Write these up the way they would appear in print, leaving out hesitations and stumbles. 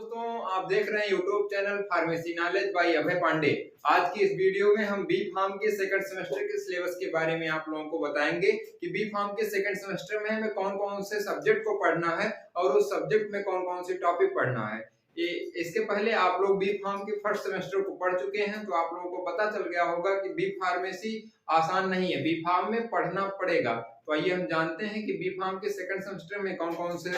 दोस्तों, आप देख रहे हैं YouTube channel pharmacy knowledge by अभय पांडे। आज की इस वीडियो में हम बी फार्म के सेकंड सेमेस्टर के सिलेबस के बारे में आप लोगों को बताएंगे कि बी फार्म के सेकंड सेमेस्टर में हमें कौन कौन से सब्जेक्ट को पढ़ना है और उस सब्जेक्ट में कौन कौन से टॉपिक पढ़ना है। इसके पहले आप लोग बी फार्म के फर्स्ट सेमेस्टर को पढ़ चुके हैं तो आप लोगों को पता चल गया होगा कि बी फार्मेसी आसान नहीं है, बी फार्म में पढ़ना पड़ेगा। तो आइए हम जानते हैं कि बी फार्म के सेकंड सेमेस्टर में कौन कौन से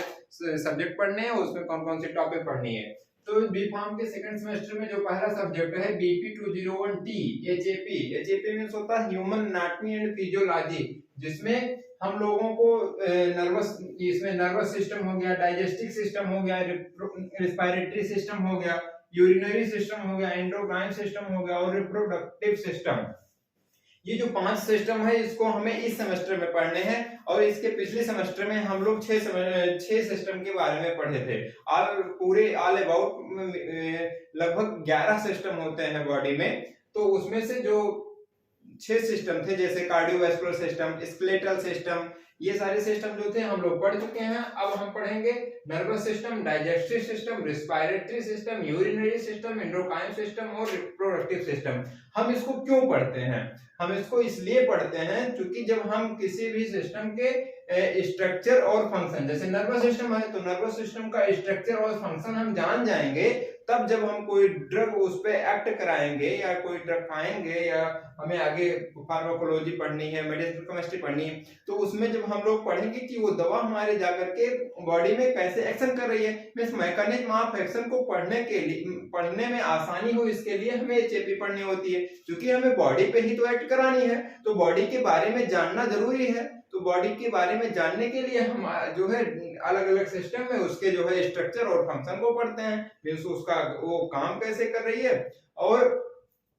सब्जेक्ट पढ़ने हैं, उसमें कौन कौन से टॉपिक पढ़नी है। तो बी फार्म के सेकंड सेमेस्टर में जो पहला सब्जेक्ट है BP 201T HAP. HAP means होता है ह्यूमन एनाटॉमी एंड फिजियोलॉजी, जिसमें हम लोगों को इसमें नर्वस सिस्टम हो गया, डाइजेस्टिव सिस्टम हो गया, रिस्पायरेटरी सिस्टम हो गया, यूरिनरी सिस्टम हो गया, एंडोक्राइन सिस्टम हो गया और रिप्रोडक्टिव सिस्टम। ये जो 5 सिस्टम है इसको हमें इस सेमेस्टर में पढ़ने हैं और इसके पिछले सेमेस्टर में हम लोग 6 सिस्टम के बारे में पढ़े थे। ऑल अबाउट लगभग 11 सिस्टम होते हैं बॉडी में। तो उसमें से जो 6 सिस्टम थे जैसे कार्डियोवैस्कुलर सिस्टम, स्केलेटल सिस्टम, ये सारे सिस्टम जो थे हम लोग पढ़ चुके हैं। अब हम पढ़ेंगे nervous system, digestive system, respiratory system, urinary system, endocrine system और रिप्रोडक्टिव सिस्टम। हम इसको क्यों पढ़ते हैं? हम इसको इसलिए पढ़ते हैं क्योंकि जब हम किसी भी सिस्टम के स्ट्रक्चर और फंक्शन, जैसे नर्वस सिस्टम है तो नर्वस सिस्टम का स्ट्रक्चर और फंक्शन हम जान जाएंगे, तब जब हम कोई ड्रग उस पे एक्ट कराएंगे या कोई ड्रग खाएंगे या हमें आगे फार्माकोलॉजी पढ़नी है, मेडिसिनल केमिस्ट्री पढ़नी है, तो उसमें जब हम लोग पढ़ेंगे कि वो दवा हमारे जाकर के बॉडी में कैसे एक्शन कर रही है, मींस मैकेनिज्म ऑफ एक्शन को पढ़ने में आसानी हो, इसके लिए हमें एचएपी पढ़नी होती है। क्योंकि हमें बॉडी पे ही तो एक्ट करानी है तो बॉडी के बारे में जानना जरूरी है। तो बॉडी के बारे में जानने के लिए हम जो है अलग अलग सिस्टम में उसके जो है स्ट्रक्चर और फंक्शन को पढ़ते हैं, मींस उसका वो काम कैसे कर रही है और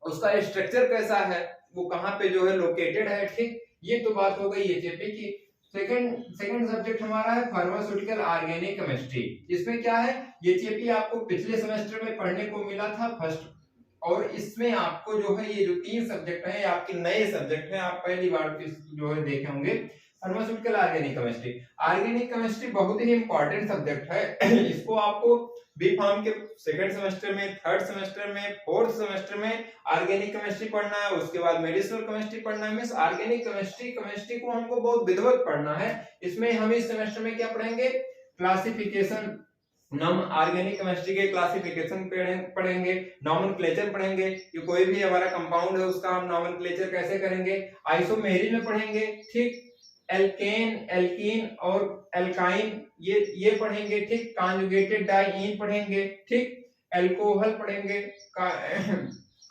उसका स्ट्रक्चर कैसा है, वो कहाँ पे जो है लोकेटेड है। ठीक, ये तो बात हो गई एचएपी की। सेकंड सब्जेक्ट हमारा है फार्मास्यूटिकल ऑर्गेनिक केमिस्ट्री। इसमें क्या है, एचएपी आपको पिछले सेमेस्टर में पढ़ने को मिला था फर्स्ट, और इसमें आपको जो है ये जो 3 सब्जेक्ट हैं आपके नए सब्जेक्ट हैं, आप पहली बार जो है देखे होंगे। Pharmaceutical organic chemistry, organic chemistry बहुत ही इंपॉर्टेंट सब्जेक्ट है। इसको आपको बी फार्म के सेकंड सेमेस्टर में, थर्ड सेमेस्टर में, फोर्थ सेमेस्टर में ऑर्गेनिक केमिस्ट्री पढ़ना है, उसके बाद मेडिसिनल केमिस्ट्री पढ़ना है। मींस ऑर्गेनिक केमिस्ट्री को हमको बहुत विधिवत पढ़ना है। इसमें हम इस सेमेस्टर में क्या पढ़ेंगे, क्लासिफिकेशन, हम ऑर्गेनिक केमिस्ट्री के क्लासिफिकेशन पढ़ेंगे, नॉमेनक्लेचर पढ़ेंगे कि कोई भी हमारा कंपाउंड है उसका हम नॉमेनक्लेचर कैसे करेंगे, आइसोमेरी में पढ़ेंगे। ठीक, एल्केन, एल्कीन और एल्काइन ये पढ़ेंगे। ठीक, कॉन्जुगेटेड डाइईन पढ़ेंगे। ठीक, अल्कोहल पढ़ेंगे,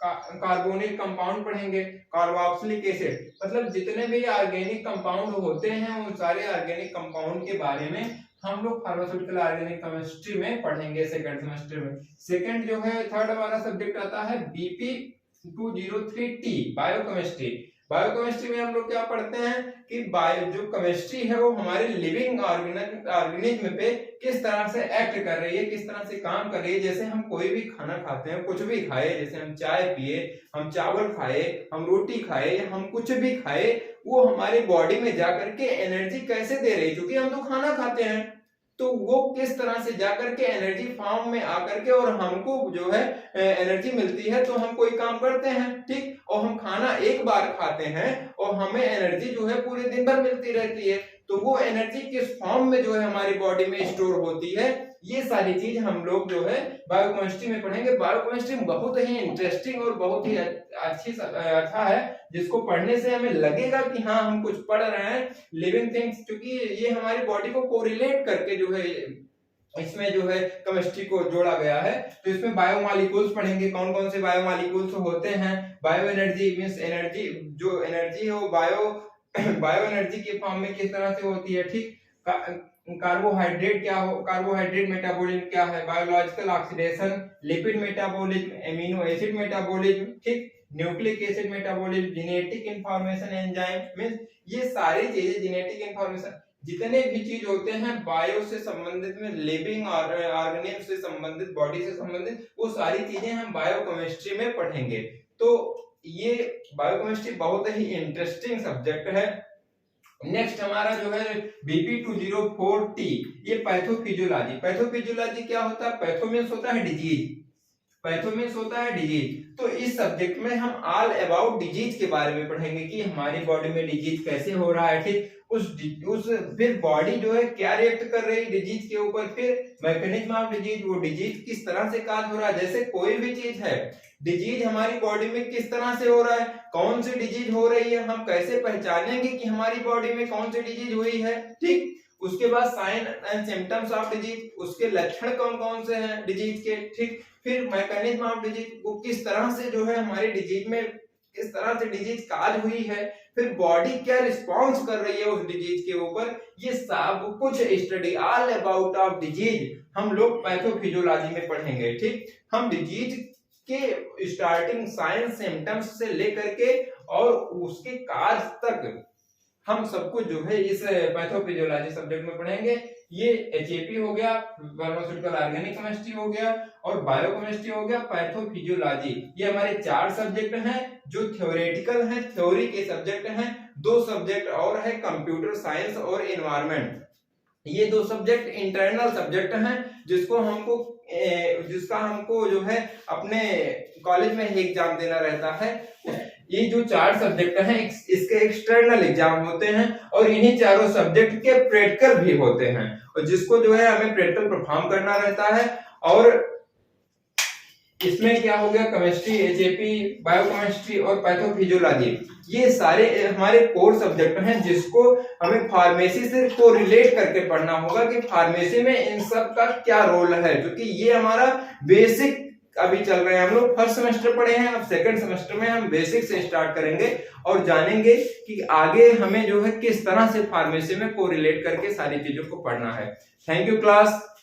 कार्बोनिल कंपाउंड पढ़ेंगे, कार्बोक्सिलिक एसिड, मतलब जितने भी ऑर्गेनिक कंपाउंड होते हैं उन सारे ऑर्गेनिक कंपाउंड के बारे में हम लोग फार्मास्यूटिकल ऑर्गेनिक केमिस्ट्री में पढ़ेंगे सेकंड सेमेस्टर में। सेकंड जो है थर्ड हमारा सब्जेक्ट आता है बीपी 203T बायोकेमिस्ट्री। बायोकेमिस्ट्री में हम लोग क्या पढ़ते हैं कि जो केमिस्ट्री है वो हमारे लिविंग ऑर्गेनिज्म पे किस तरह से एक्ट कर रही है, किस तरह से काम कर रही है। जैसे हम कोई भी खाना खाते हैं, कुछ भी खाए, जैसे हम चाय पिए, हम चावल खाए, हम रोटी खाए, हम कुछ भी खाए, वो हमारी बॉडी में जाकर के एनर्जी कैसे दे रही है, क्योंकि हम तो खाना खाते हैं तो वो किस तरह से जाकर के एनर्जी फॉर्म में आकर के और हमको जो है एनर्जी मिलती है तो हम कोई काम करते हैं। ठीक, और हम खाना एक बार खाते हैं और हमें एनर्जी जो है पूरे दिन भर मिलती रहती है, तो वो एनर्जी किस फॉर्म में जो है हमारी बॉडी में स्टोर होती है, ये सारी चीज हम लोग जो है बायोकेमिस्ट्री में पढ़ेंगे। बायोकेमिस्ट्री बहुत ही इंटरेस्टिंग और बहुत ही अच्छा है, जिसको पढ़ने से हमें लगेगा कि हाँ हम कुछ पढ़ रहे हैं लिविंग थिंग्स, क्योंकि ये हमारी बॉडी को कोरिलेट करके जो है इसमें जो है केमिस्ट्री को जोड़ा गया है। तो इसमें बायोमॉलिक्यूल्स पढ़ेंगे, कौन कौन से बायोमॉलिक्यूल्स होते हैं। बायो एनर्जी मींस एनर्जी, जो एनर्जी है वो बायो एनर्जी के फॉर्म में किस तरह से होती है। ठीक, कार्बोहाइड्रेट क्या हो, कार्बोहाइड्रेट मेटाबॉलिज्म क्या है, biological oxidation, lipid metabolism, amino acid metabolism, ठीक, nucleic acid metabolism, genetic information enzyme, means ये सारी चीजें जेनेटिक इंफॉर्मेशन, जितने भी चीज होते हैं बायो से संबंधित में, लिविंग ऑर्गेनिज्म से संबंधित, बॉडी से संबंधित, वो सारी चीजें हम बायोकेमिस्ट्री में पढ़ेंगे। तो ये बायोकेमिस्ट्री बहुत ही इंटरेस्टिंग सब्जेक्ट है नेक्स्ट हमारा जो है BP204T, ये पैथोफिजियोलॉजी। पैथोफिजियोलॉजी क्या होता है? पैथो मींस होता है डिजीज, पैथो मींस होता है डिजीज। तो इस सब्जेक्ट में हम ऑल अबाउट डिजीज के बारे में पढ़ेंगे कि हमारी बॉडी में डिजीज कैसे हो रहा है, ठीक, उस फिर बॉडी जो है क्या रिएक्ट कर रही है डिजीज के ऊपर, फिर मैकेनिज्म ऑफ डिजीज, वो डिजीज किस तरह से काज हो रहा है। जैसे कोई भी चीज है, डिजीज हमारी बॉडी में किस तरह से हो रहा है, कौन सी डिजीज हो रही है, हम कैसे पहचानेंगे कि हमारी बॉडी में कौन सी डिजीज हुई है, ठीक। उसके बाद sign and symptoms of disease, उसके लक्षण कौन कौन से हैं डिजीज के, ठीक। फिर मैकेनिज्म ऑफ डिजीज, वो किस तरह से जो है हमारी डिजीज में किस तरह से डिजीज काज हुई है, फिर बॉडी क्या रिस्पॉन्स कर रही है उस डिजीज के ऊपर, ये सब कुछ study all about of disease हम लोग पैथोफिजियोलॉजी में पढ़ेंगे, ठीक। हम डिजीज के स्टार्टिंग साइंस सिम्टम्स से लेकर के और उसके काज तक हम सब कुछ जो है इस पैथोफिजियोलॉजी सब्जेक्ट में पढ़ेंगे। ये एचएपी हो गया, फार्मास्यूटिकल ऑर्गेनिक केमिस्ट्री हो गया, और बायोकेमिस्ट्री हो गया, पैथोफिजियोलॉजी। ये हमारे 4 सब्जेक्ट हैं जो थ्योरेटिकल हैं, थ्योरी के सब्जेक्ट हैं। 2 सब्जेक्ट और है, कंप्यूटर साइंस और एनवायरनमेंट। ये 2 सब्जेक्ट इंटरनल सब्जेक्ट हैं जिसका हमको जो है अपने कॉलेज में एग्जाम देना रहता है। ये जो 4 सब्जेक्ट हैं इसके एक्सटर्नल एग्जाम होते हैं, और इन्हीं चारों सब्जेक्ट के प्रैक्टिकल भी होते हैं, और जिसको जो है हमें प्रैक्टिकल परफॉर्म करना रहता है। और इसमें क्या हो गया, केमिस्ट्री, एचएपी, बायोकेमिस्ट्री और पैथोफिजियोलॉजी, ये सारे हमारे कोर सब्जेक्ट हैं जिसको हमें फार्मेसी से कोरिलेट करके पढ़ना होगा कि फार्मेसी में इन सब का क्या रोल है, क्योंकि ये हमारा बेसिक अभी चल रहे हैं। हम लोग फर्स्ट सेमेस्टर पढ़े हैं, अब सेकंड सेमेस्टर में हम बेसिक से स्टार्ट करेंगे और जानेंगे कि आगे हमें जो है किस तरह से फार्मेसी में कोरिलेट करके सारी चीजों को पढ़ना है। Thank you class.